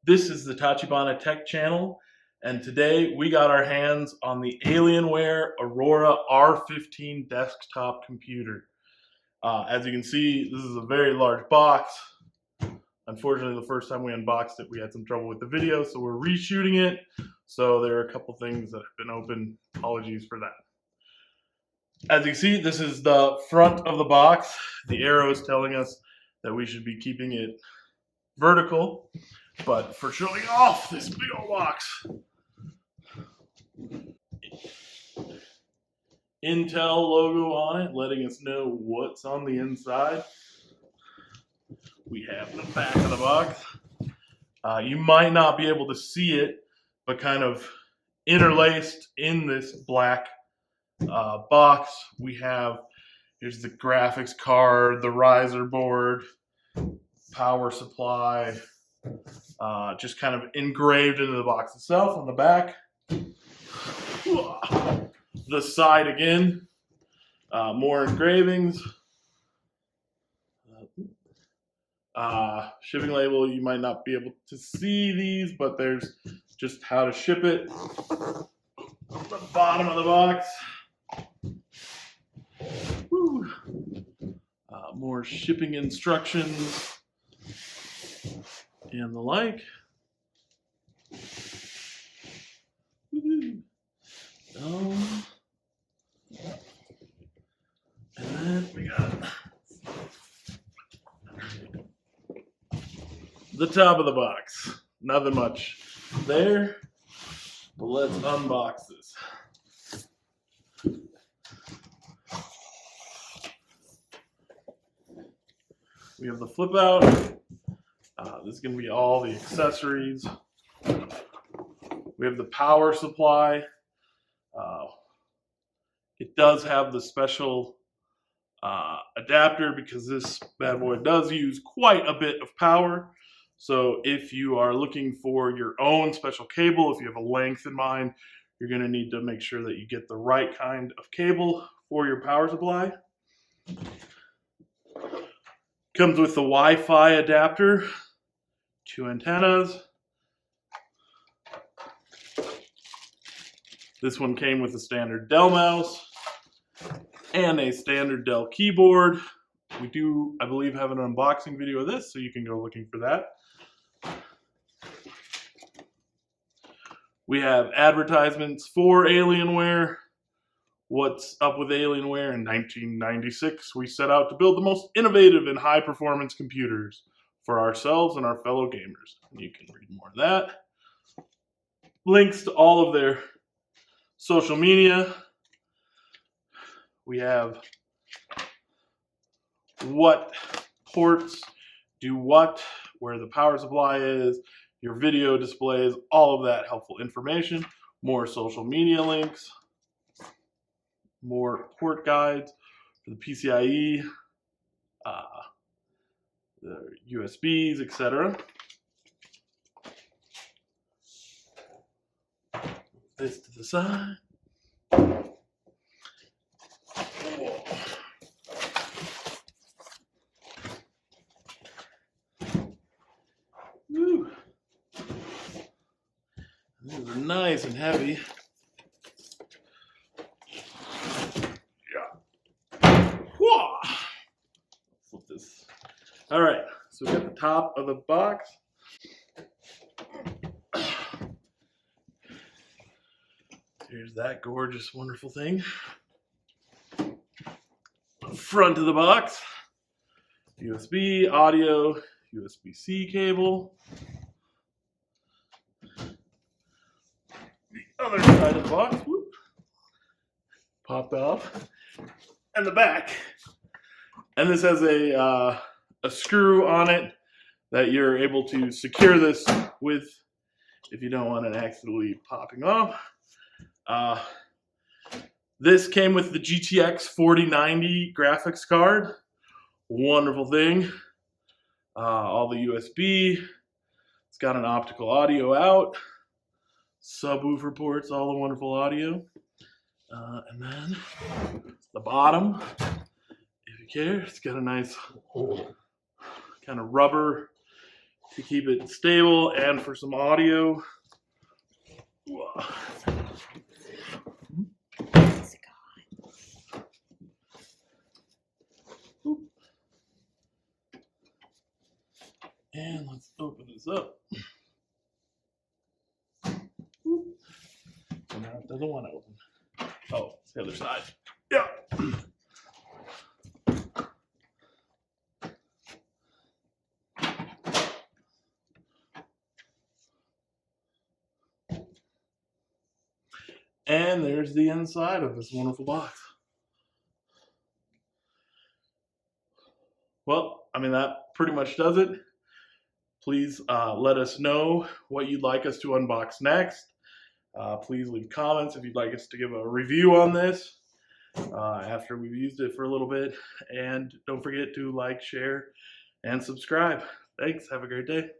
This is the Tachibana Tech channel, and today we got our hands on the Alienware Aurora R15 desktop computer. As you can see, this is a very large box. Unfortunately, the first time we unboxed it, we had some trouble with the video, so we're reshooting it. So there are a couple things that have been open. Apologies for that. As you can see, this is the front of the box. The arrow is telling us that we should be keeping it vertical, but for showing off this big old box, Intel logo on it, letting us know what's on the inside. We have the back of the box. You might not be able to see it, but kind of interlaced in this black box, we have, here's the graphics card, the riser board, power supply, just kind of engraved into the box itself on the back. The side again, more engravings. Shipping label, you might not be able to see these, but there's just how to ship it. The bottom of the box. More shipping instructions and the like. And then we got the top of the box. Nothing much there, but let's unbox this. We have the flip out. This is going to be all the accessories. We have the power supply. It does have the special adapter because this bad boy does use quite a bit of power. So if you are looking for your own special cable, if you have a length in mind, you're going to need to make sure that you get the right kind of cable for your power supply. Comes with the Wi-Fi adapter, 2 antennas. This one came with a standard Dell mouse and a standard Dell keyboard. We do, I believe, have an unboxing video of this, so you can go looking for that. We have advertisements for Alienware. What's up with Alienware? In 1996, we set out to build the most innovative and high-performance computers for ourselves and our fellow gamers. You can read more of that. Links to all of their social media. We have what ports do what, where the power supply is, your video displays, all of that helpful information. More social media links. More port guides for the PCIe, the USBs, etc. This to the side. Woo. These are nice and heavy. Flip this. All right, so we got the top of the box. Here's that gorgeous, wonderful thing. Front of the box, USB, audio, USB-C cable. The other side of the box, whoop, popped off. And the back. And this has a screw on it that you're able to secure this with if you don't want it accidentally popping off. This came with the GTX 4090 graphics card. Wonderful thing. All the USB. It's got an optical audio out. Subwoofer ports, all the wonderful audio. And then the bottom, if you care, it's got a nice kind of rubber to keep it stable and for some audio. And let's open this up. So now it doesn't want to open. Oh, it's the other side. Yeah. And there's the inside of this wonderful box. Well, I mean, that pretty much does it. Please let us know what you'd like us to unbox next. Please leave comments if you'd like us to give a review on this after we've used it for a little bit. And don't forget to like, share, and subscribe. Thanks. Have a great day.